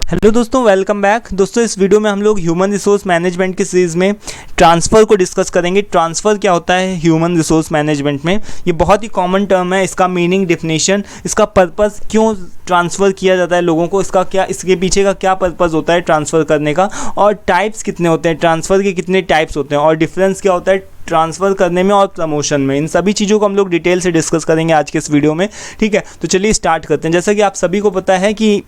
Hello दोस्तों, welcome back. दोस्तों इस वीडियो में हम लोग ह्यूमन रिसोर्स मैनेजमेंट की सीरीज़ में ट्रांसफ़र को डिस्कस करेंगे। ट्रांसफ़र क्या होता है ह्यूमन रिसोर्स मैनेजमेंट में, ये बहुत ही कॉमन टर्म है। इसका मीनिंग, डेफिनेशन, इसका पर्पस, क्यों ट्रांसफ़र किया जाता है लोगों को, इसका क्या, इसके पीछे का क्या पर्पस होता है ट्रांसफ़र करने का, और टाइप्स कितने होते हैं, ट्रांसफ़र के कितने टाइप्स होते हैं, और डिफरेंस क्या होता है ट्रांसफ़र करने में और प्रमोशन में। इन सभी चीज़ों को हम लोग डिटेल से डिस्कस करेंगे आज के इस वीडियो में। ठीक है, तो चलिए स्टार्ट करते हैं। जैसा कि आप सभी को पता है कि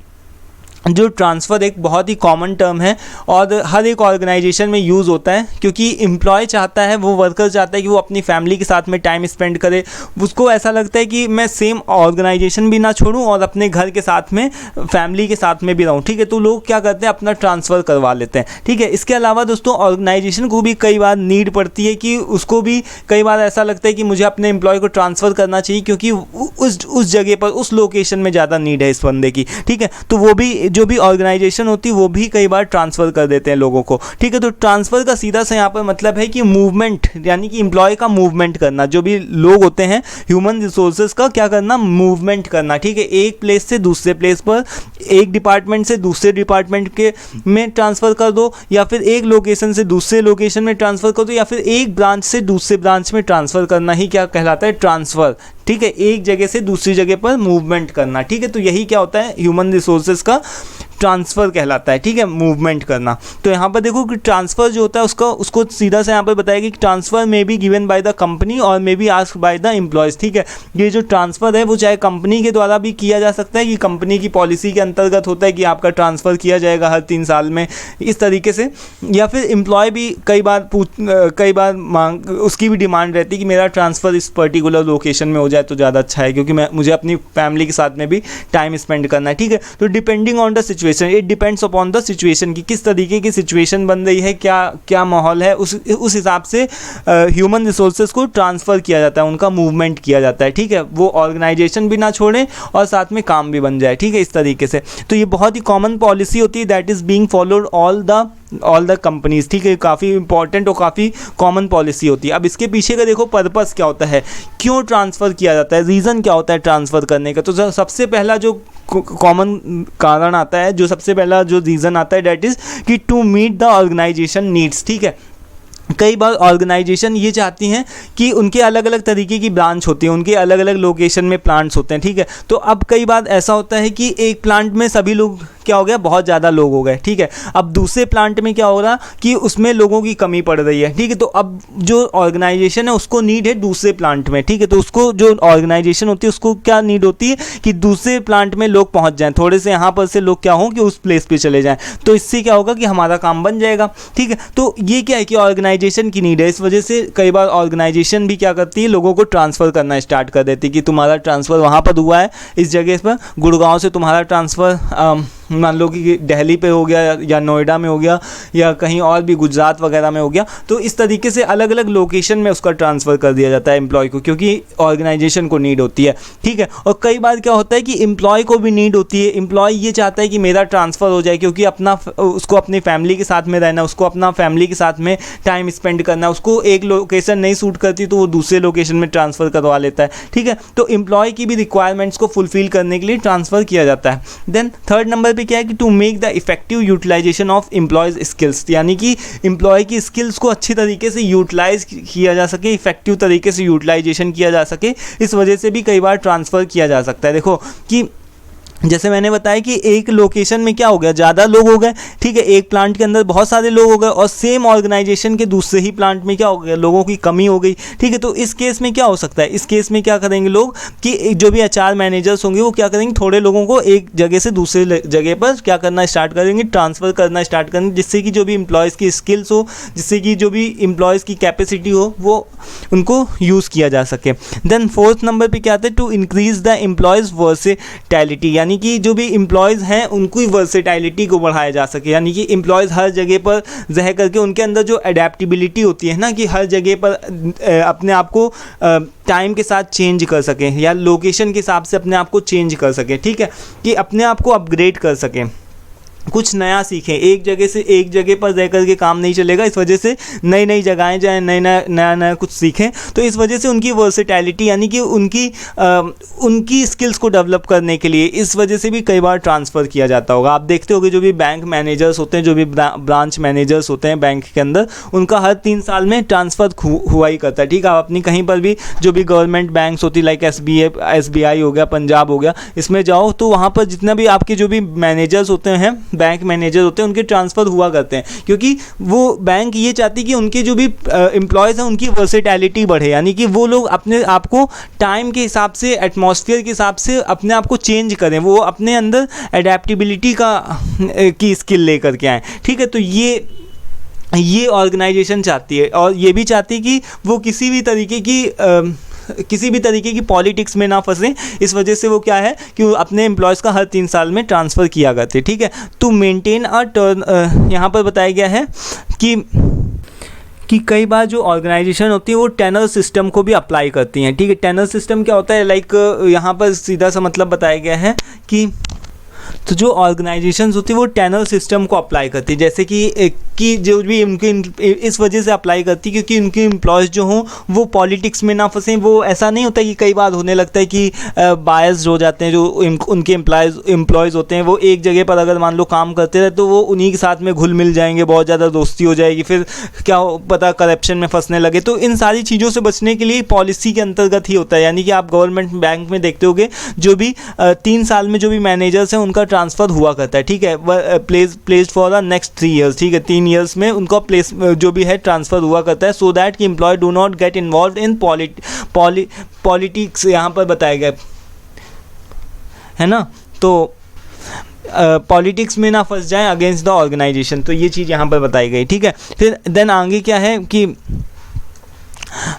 जो ट्रांसफ़र एक बहुत ही कॉमन टर्म है और हर एक ऑर्गेनाइजेशन में यूज़ होता है, क्योंकि एम्प्लॉय चाहता है, वो वर्कर चाहता है कि वो अपनी फैमिली के साथ में टाइम स्पेंड करे। उसको ऐसा लगता है कि मैं सेम ऑर्गेनाइजेशन भी ना छोड़ूं और अपने घर के साथ में, फैमिली के साथ में भी रहूं। ठीक है, तो लोग क्या करते हैं, अपना ट्रांसफ़र करवा लेते हैं। ठीक है, इसके अलावा दोस्तों ऑर्गेनाइजेशन को भी कई बार नीड पड़ती है कि उसको भी कई बार ऐसा लगता है कि मुझे अपने एम्प्लॉय को ट्रांसफ़र करना चाहिए, क्योंकि उस जगह पर, उस लोकेशन में ज़्यादा नीड है इस बंदे की। ठीक है, तो वो भी, जो भी ऑर्गेनाइजेशन होती है वो भी कई बार ट्रांसफ़र कर देते हैं लोगों को। ठीक है, तो ट्रांसफ़र का सीधा सा यहाँ पर मतलब है कि मूवमेंट, यानी कि एम्प्लॉय का मूवमेंट करना। जो भी लोग होते हैं ह्यूमन रिसोर्सेज का क्या करना, मूवमेंट करना। ठीक है, एक प्लेस से दूसरे प्लेस पर, एक डिपार्टमेंट से दूसरे डिपार्टमेंट के में ट्रांसफ़र कर दो, या फिर एक लोकेशन से दूसरे लोकेशन में ट्रांसफ़र कर दो, या फिर एक ब्रांच से दूसरे ब्रांच में ट्रांसफ़र करना ही क्या कहलाता है, ट्रांसफ़र। ठीक है, एक जगह से दूसरी जगह पर मूवमेंट करना। ठीक है, तो यही क्या होता है, ह्यूमन रिसोर्सेज का ट्रांसफ़र कहलाता है। ठीक है, मूवमेंट करना। तो यहाँ पर देखो कि ट्रांसफ़र जो होता है उसको सीधा से यहाँ पर बताया कि transfer may be given by the company और may be asked by the employees. ठीक है, ये जो ट्रांसफ़र है वो चाहे कंपनी के द्वारा भी किया जा सकता है, कि कंपनी की पॉलिसी के अंतर्गत होता है कि आपका ट्रांसफ़र किया जाएगा हर 3 साल में, इस तरीके से। या फिर एम्प्लॉय भी कई बार मांग, उसकी भी डिमांड रहती है कि मेरा ट्रांसफ़र इस पर्टिकुलर लोकेशन में हो जाए तो ज़्यादा अच्छा है, क्योंकि मुझे अपनी फैमिली के साथ में भी टाइम स्पेंड करना है। ठीक है, तो depending on the situation, it depends upon the situation, कि किस तरीके की सिचुएशन बन रही है, क्या माहौल है, उस हिसाब से ह्यूमन रिसोर्सेज को ट्रांसफ़र किया जाता है, उनका मूवमेंट किया जाता है। ठीक है, वो ऑर्गेनाइजेशन भी ना छोड़ें और साथ में काम भी बन जाए। ठीक है, इस तरीके से। तो ये बहुत ही कॉमन पॉलिसी होती है, that is being followed all the companies. ठीक है, काफ़ी इंपॉर्टेंट और काफ़ी कॉमन पॉलिसी होती है। अब इसके पीछे का देखो पर्पस क्या होता है, क्यों ट्रांसफ़र किया जाता है, रीज़न क्या होता है ट्रांसफ़र करने का। तो सबसे पहला जो कॉमन कारण आता है, जो सबसे पहला जो रीज़न आता है, डैट इज़ कि to meet the organisation needs. ठीक है, कई बार ऑर्गेनाइजेशन ये चाहती हैं कि उनके अलग अलग तरीके की ब्रांच होती है, उनके अलग अलग लोकेशन में प्लांट्स होते हैं। ठीक है, तो अब कई बार ऐसा होता है कि एक प्लांट में सभी लोग क्या हो गया, बहुत ज़्यादा लोग हो गए। ठीक है, अब दूसरे प्लांट में क्या हो रहा कि उसमें लोगों की कमी पड़ रही है। ठीक है, तो अब जो ऑर्गेनाइजेशन है उसको नीड है दूसरे प्लांट में। ठीक है, तो उसको, जो ऑर्गेनाइजेशन होती है उसको क्या नीड होती है कि दूसरे प्लांट में लोग पहुंच जाएं, थोड़े से यहाँ पर से लोग क्या हों कि उस प्लेस पे चले जाएं, तो इससे क्या होगा कि हमारा काम बन जाएगा। ठीक है, तो ये क्या है कि ऑर्गेनाइजेशन की नीड है, इस वजह से कई बार ऑर्गेनाइजेशन भी क्या करती है, लोगों को ट्रांसफ़र करना स्टार्ट कर देती है कि तुम्हारा ट्रांसफ़र वहाँ पर हुआ है, इस जगह पर, गुड़गांव से तुम्हारा ट्रांसफ़र मान लो कि दिल्ली पे हो गया, या नोएडा में हो गया, या कहीं और भी गुजरात वगैरह में हो गया। तो इस तरीके से अलग अलग लोकेशन में उसका ट्रांसफ़र कर दिया जाता है एम्प्लॉय को, क्योंकि ऑर्गेनाइजेशन को नीड होती है। ठीक है, और कई बार क्या होता है कि एम्प्लॉय को भी नीड होती है, एम्प्लॉय ये चाहता है कि मेरा ट्रांसफ़र हो जाए, क्योंकि उसको अपनी फैमिली के साथ में रहना, उसको अपना फैमिली के साथ में टाइम स्पेंड करना, उसको एक लोकेशन नहीं सूट करती तो वो दूसरे लोकेशन में ट्रांसफ़र करवा लेता है। ठीक है, तो एम्प्लॉय की भी रिक्वायरमेंट्स को फुलफिल करने के लिए ट्रांसफ़र किया जाता है। देन थर्ड नंबर पे क्या है कि to make the effective utilisation of employees skills, यानी कि एम्प्लॉय की स्किल्स को अच्छी तरीके से यूटिलाइज किया जा सके, इफेक्टिव तरीके से यूटिलाइजेशन किया जा सके, इस वजह से भी कई बार ट्रांसफ़र किया जा सकता है। देखो कि जैसे मैंने बताया कि एक लोकेशन में क्या हो गया, ज़्यादा लोग हो गए। ठीक है, एक प्लांट के अंदर बहुत सारे लोग हो गए, और सेम ऑर्गेनाइजेशन के दूसरे ही प्लांट में क्या हो गया, लोगों की कमी हो गई। ठीक है, तो इस केस में क्या हो सकता है, इस केस में क्या करेंगे लोग कि जो भी HR मैनेजर्स होंगे वो क्या करेंगे, थोड़े लोगों को एक जगह से दूसरे जगह पर क्या करना स्टार्ट करेंगे, ट्रांसफ़र करना स्टार्ट करेंगे, जिससे कि जो भी एम्प्लॉयज़ की स्किल्स हो, जिससे कि जो भी एम्प्लॉयज़ की कैपेसिटी हो, वो उनको यूज़ किया जा सके। देन फोर्थ नंबर पर क्या आता है, to increase the employees versatility, यानी कि जो भी एम्प्लॉयज़ हैं उनकी वर्सेटाइलिटी को बढ़ाया जा सके, यानी कि एम्प्लॉयज़ हर जगह पर रह करके उनके अंदर जो अडेप्टिबिलिटी होती है ना, कि हर जगह पर अपने आप को टाइम के साथ चेंज कर सकें, या लोकेशन के हिसाब से अपने आप को चेंज कर सकें। ठीक है, कि अपने आप को अपग्रेड कर सकें। कुछ नया सीखें। एक जगह से एक जगह पर रह करके काम नहीं चलेगा, इस वजह से नई नई जगहें जाएँ, नया कुछ सीखें। तो इस वजह से उनकी वर्सेटैलिटी यानी कि उनकी स्किल्स को डेवलप करने के लिए इस वजह से भी कई बार ट्रांसफ़र किया जाता होगा। आप देखते होंगे जो भी बैंक मैनेजर्स होते हैं, जो भी ब्रांच मैनेजर्स होते हैं बैंक के अंदर, उनका हर 3 साल में ट्रांसफ़र हुआ ही करता है। ठीक है, आप अपनी कहीं पर भी जो भी गवर्नमेंट बैंक्स होती लाइक SBI हो गया, पंजाब हो गया, इसमें जाओ तो वहाँ पर जितना भी आपके जो भी मैनेजर्स होते हैं, बैंक मैनेजर होते हैं, उनके ट्रांसफ़र हुआ करते हैं, क्योंकि वो बैंक ये चाहती कि उनके जो भी एम्प्लॉयज़ हैं उनकी वर्सेटैलिटी बढ़े, यानी कि वो लोग अपने आप को टाइम के हिसाब से, एटमॉस्फेयर के हिसाब से अपने आप को चेंज करें, वो अपने अंदर एडेप्टिबिलिटी की स्किल लेकर के आएँ। ठीक है, तो ये ऑर्गेनाइजेशन चाहती है, और ये भी चाहती है कि वो किसी भी तरीके की पॉलिटिक्स में ना फंसें। इस वजह से वो क्या है कि वो अपने एम्प्लॉयज़ का हर 3 साल में ट्रांसफ़र किया करते। ठीक है, तो मेंटेन यहाँ पर बताया गया है कि कई बार जो ऑर्गेनाइजेशन होती है वो टेनर सिस्टम को भी अप्लाई करती हैं। ठीक है, टेनर सिस्टम क्या होता है, लाइक यहाँ पर सीधा सा मतलब बताया गया है कि तो जो ऑर्गेनाइजेशंस होती है वो टेनर सिस्टम को अप्लाई करती है, जैसे कि जो भी उनके इस वजह से अप्लाई करती है क्योंकि उनके एम्प्लॉयज़ जो हों वो पॉलिटिक्स में ना फंसें। वो ऐसा नहीं होता कि कई बार होने लगता है कि बायस्ड हो जाते हैं, जो उनके एम्प्लॉयज़ होते हैं वो एक जगह पर अगर मान लो काम करते रहे तो वो उन्हीं के साथ में घुल मिल जाएंगे, बहुत ज़्यादा दोस्ती हो जाएगी, फिर क्या पता करप्शन में फंसने लगे। तो इन सारी चीज़ों से बचने के लिए पॉलिसी के अंतर्गत ही होता है, यानी कि आप गवर्नमेंट बैंक में देखते होगे जो भी 3 साल में जो भी मैनेजर्स हैं उनका ट्रांसफ़र हुआ करता है। ठीक है, placed for the next 3 years. ठीक है, 3 ईयर्स में उनका प्लेस जो भी है ट्रांसफ़र हुआ करता है, सो दैट कि employee do not get involve in politics, यहाँ पर बताया गया है ना, तो पॉलिटिक्स में ना फंस जाएं अगेंस्ट द ऑर्गेनाइजेशन। तो ये चीज़ यहाँ पर बताई गई। ठीक है, फिर देन आगे क्या है कि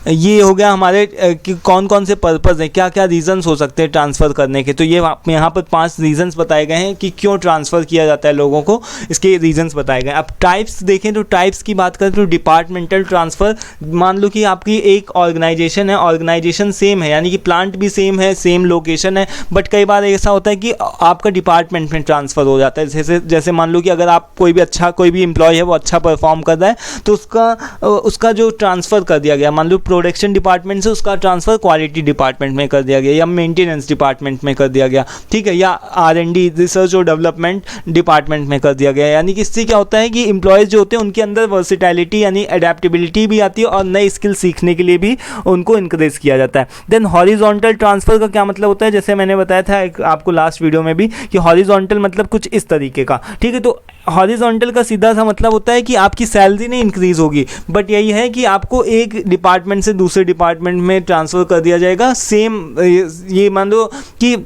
ये हो गया हमारे कि कौन कौन से पर्पज़ हैं, क्या क्या रीज़न्स हो सकते हैं ट्रांसफ़र करने के। तो ये यहाँ पर 5 रीज़न्स बताए गए हैं कि क्यों ट्रांसफ़र किया जाता है लोगों को, इसके रीज़न्स बताए गए हैं। अब टाइप्स देखें तो टाइप्स की बात करें तो डिपार्टमेंटल ट्रांसफ़र, मान लो कि आपकी एक ऑर्गेनाइजेशन है, ऑर्गेनाइजेशन सेम है, यानी कि प्लांट भी सेम है, सेम लोकेशन है, बट कई बार ऐसा होता है कि आपका डिपार्टमेंट में ट्रांसफ़र हो जाता है। जैसे मान लो कि अगर आप कोई भी एम्प्लॉय है वो अच्छा परफॉर्म कर रहा है तो उसका जो ट्रांसफ़र कर दिया गया, मान लो प्रोडक्शन डिपार्टमेंट से उसका ट्रांसफ़र क्वालिटी डिपार्टमेंट में कर दिया गया या मेंटेनेंस डिपार्टमेंट में कर दिया गया। ठीक है, या R&D रिसर्च और डेवलपमेंट डिपार्टमेंट में कर दिया गया। यानी कि इससे क्या होता है कि एम्प्लॉयज़ जो होते हैं उनके अंदर वर्सेटैलिटी यानी एडेप्टेबिलिटी भी आती है और नई स्किल सीखने के लिए भी उनको इनकरेज किया जाता है। देन हॉरिजॉन्टल ट्रांसफ़र का क्या मतलब होता है, जैसे मैंने बताया था आपको लास्ट वीडियो में भी कि हॉरिजॉन्टल मतलब कुछ इस तरीके का। ठीक है, तो हॉरिजॉन्टल का सीधा सा मतलब होता है कि आपकी सैलरी नहीं इंक्रीज़ होगी, बट यही है कि आपको एक डिपार्टमेंट से दूसरे डिपार्टमेंट में ट्रांसफ़र कर दिया जाएगा। सेम ये मान लो कि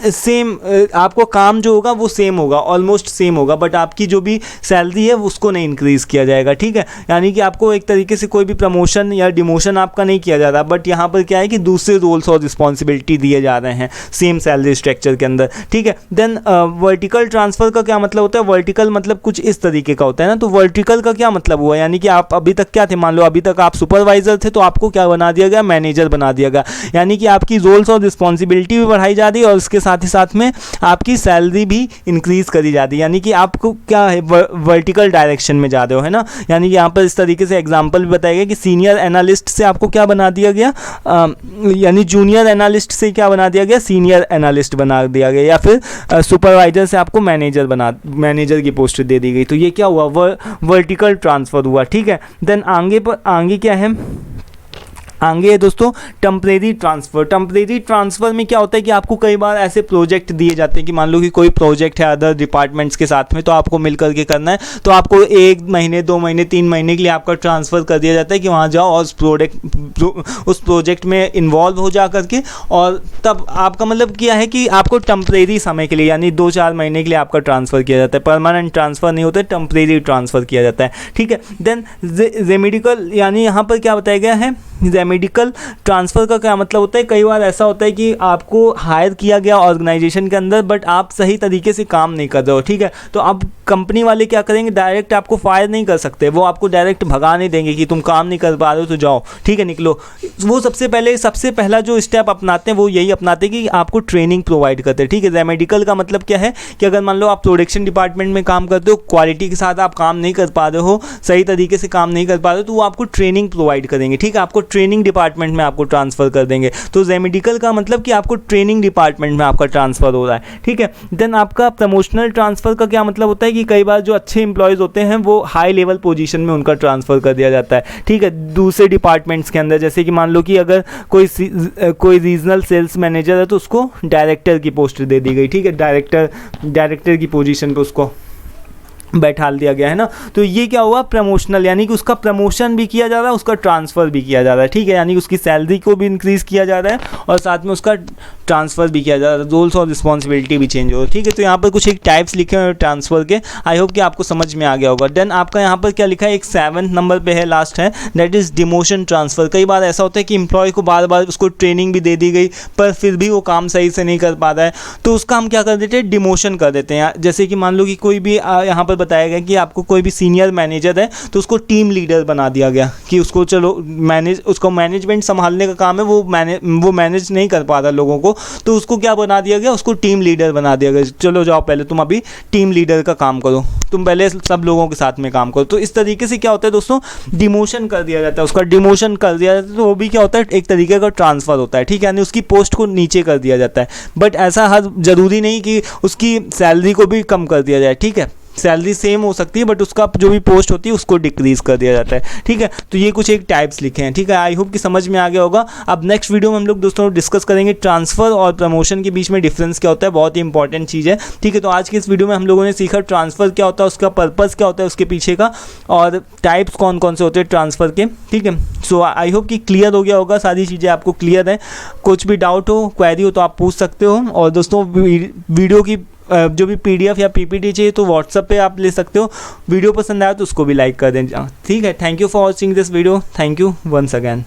सेम आपको काम जो होगा वो सेम होगा, ऑलमोस्ट सेम होगा, बट आपकी जो भी सैलरी है उसको नहीं इंक्रीज़ किया जाएगा। ठीक है, यानी कि आपको एक तरीके से कोई भी प्रमोशन या डिमोशन आपका नहीं किया जा रहा, बट यहाँ पर क्या है कि दूसरे रोल्स और रिस्पॉन्सिबिलिटी दिए जा रहे हैं सेम सैलरी स्ट्रक्चर के अंदर। ठीक है, देन वर्टिकल ट्रांसफ़र का क्या मतलब होता है, वर्टिकल मतलब कुछ इस तरीके का होता है ना। तो वर्टिकल का क्या मतलब हुआ, यानी कि आप अभी तक क्या थे, मान लो अभी तक आप सुपरवाइजर थे तो आपको क्या बना दिया गया, मैनेजर बना दिया गया, यानी कि आपकी रोल्स और रिस्पॉन्सिबिलिटी भी बढ़ाई जा रही है और उसके साथ ही साथ में आपकी सैलरी भी इंक्रीज करी जाती है, यानी कि आपको क्या है वर्टिकल डायरेक्शन में जा रहे हो, है ना। यानी कि यहाँ पर इस तरीके से एग्जांपल भी बताया गया कि सीनियर एनालिस्ट से आपको क्या बना दिया गया, यानी जूनियर एनालिस्ट से क्या बना दिया गया, सीनियर एनालिस्ट बना दिया गया, या फिर सुपरवाइजर से आपको मैनेजर की पोस्ट दे दी गई। तो ये क्या हुआ, वर्टिकल ट्रांसफ़र हुआ। ठीक है, देन आगे क्या है, आगे है दोस्तों टेम्परेरी ट्रांसफ़र। टेम्परेरी ट्रांसफ़र में क्या होता है कि आपको कई बार ऐसे प्रोजेक्ट दिए जाते हैं कि मान लो कि कोई प्रोजेक्ट है अदर डिपार्टमेंट्स के साथ में, तो आपको मिल करके करना है, तो आपको 1 महीने 2 महीने 3 महीने के लिए आपका ट्रांसफ़र कर दिया जाता है कि वहाँ जाओ और उस प्रोजेक्ट में इन्वॉल्व हो जा करके, और तब आपका मतलब क्या है कि आपको टेम्परेरी समय के लिए यानी 2-4 महीने के लिए आपका ट्रांसफ़र किया जाता है, परमानेंट ट्रांसफ़र नहीं होता है, टेम्परेरी ट्रांसफ़र किया जाता है। ठीक है, देन रेमेडिकल, यानी यहाँ पर क्या बताया गया है, रेमेडिकल ट्रांसफ़र का क्या मतलब होता है, कई बार ऐसा होता है कि आपको हायर किया गया ऑर्गेनाइजेशन के अंदर बट आप सही तरीके से काम नहीं कर रहे हो। ठीक है, तो अब कंपनी वाले क्या करेंगे, डायरेक्ट आपको फायर नहीं कर सकते, वो आपको डायरेक्ट भगा नहीं देंगे कि तुम काम नहीं कर पा रहे हो तो जाओ, ठीक है निकलो। वो सबसे पहला जो स्टेप अपनाते हैं वो यही अपनाते हैं कि आपको ट्रेनिंग प्रोवाइड करते हैं, ठीक है। रेमेडिकल का मतलब क्या है कि अगर मान लो आप प्रोडक्शन डिपार्टमेंट में काम करते हो, क्वालिटी के साथ आप काम नहीं कर पा रहे हो, सही तरीके से काम नहीं कर पा रहे हो, तो वो आपको ट्रेनिंग प्रोवाइड करेंगे, ठीक है। आपको ट्रेनिंग डिपार्टमेंट में आपको ट्रांसफ़र कर देंगे। तो रेमेडिकल का मतलब कि आपको ट्रेनिंग डिपार्टमेंट में आपका ट्रांसफ़र हो रहा है, ठीक है। देन आपका प्रमोशनल ट्रांसफ़र का क्या मतलब होता है कि कई बार जो अच्छे एम्प्लॉयज़ होते हैं वो हाई लेवल पोजीशन में उनका ट्रांसफ़र कर दिया जाता है, ठीक है, दूसरे डिपार्टमेंट्स के अंदर। जैसे कि मान लो कि अगर कोई रीजनल सेल्स मैनेजर है तो उसको डायरेक्टर की पोस्ट दे दी गई, ठीक है, डायरेक्टर की पोजीशन पे उसको बैठा दिया गया है ना। तो ये क्या हुआ, प्रमोशनल, यानी कि उसका प्रमोशन भी किया जा रहा है, उसका ट्रांसफ़र भी किया जा रहा है, ठीक है, यानी कि उसकी सैलरी को भी इंक्रीज़ किया जा रहा है और साथ में उसका ट्रांसफ़र भी किया जा रहा है, रोल्स और रिस्पॉन्सिबिलिटी भी चेंज हो रही है, ठीक है। तो यहाँ पर कुछ एक टाइप्स लिखे हुए हैं ट्रांसफ़र के, आई होप कि आपको समझ में आ गया होगा। देन आपका यहाँ पर क्या लिखा है, एक 7 नंबर पे है, लास्ट है, दैट इज़ डिमोशन ट्रांसफ़र। कई बार ऐसा होता है कि एम्प्लॉय को बार बार उसको ट्रेनिंग भी दे दी गई पर फिर भी वो काम सही से नहीं कर पा रहा है, तो उसका हम क्या कर देते हैं, डिमोशन कर देते हैं। जैसे कि मान लो कि कोई भी यहाँ पर बताया गया कि आपको कोई भी सीनियर मैनेजर है तो उसको टीम लीडर बना दिया गया कि उसको चलो उसको मैनेजमेंट संभालने का काम है, वो मैनेज नहीं कर पा रहा लोगों को, तो उसको क्या बना दिया गया, उसको टीम लीडर बना दिया गया। चलो जाओ पहले तुम अभी टीम लीडर का काम करो, तुम पहले सब लोगों के साथ में काम करो। तो इस तरीके से क्या होता है दोस्तों, डिमोशन कर दिया जाता है, उसका डिमोशन कर दिया जाता है, तो वो भी क्या होता है, एक तरीके का ट्रांसफ़र होता है, ठीक है, यानी उसकी पोस्ट को नीचे कर दिया जाता है। बट ऐसा हर ज़रूरी नहीं कि उसकी सैलरी को भी कम कर दिया जाए, ठीक है, सैलरी सेम हो सकती है बट उसका जो भी पोस्ट होती है उसको डिक्रीज़ कर दिया जाता है, ठीक है। तो ये कुछ एक टाइप्स लिखे हैं, ठीक है, आई होप कि समझ में आ गया होगा। अब नेक्स्ट वीडियो में हम लोग दोस्तों डिस्कस करेंगे ट्रांसफ़र और प्रमोशन के बीच में डिफरेंस क्या होता है, बहुत ही इंपॉर्टेंट चीज़ है, ठीक है। तो आज के इस वीडियो में हम लोगों ने सीखा ट्रांसफ़र क्या होता है, उसका पर्पज़ क्या होता है उसके पीछे का, और टाइप्स कौन कौन से होते हैं ट्रांसफ़र के, ठीक है। सो आई होप कि क्लियर हो गया होगा, सारी चीज़ें आपको क्लियर है। कुछ भी डाउट हो, क्वेरी हो तो आप पूछ सकते हो। और दोस्तों वीडियो की जो भी PDF या PPT चाहिए तो व्हाट्सएप पे आप ले सकते हो। वीडियो पसंद आया तो उसको भी लाइक कर दें, ठीक है। Thank you for watching this video, thank you once again.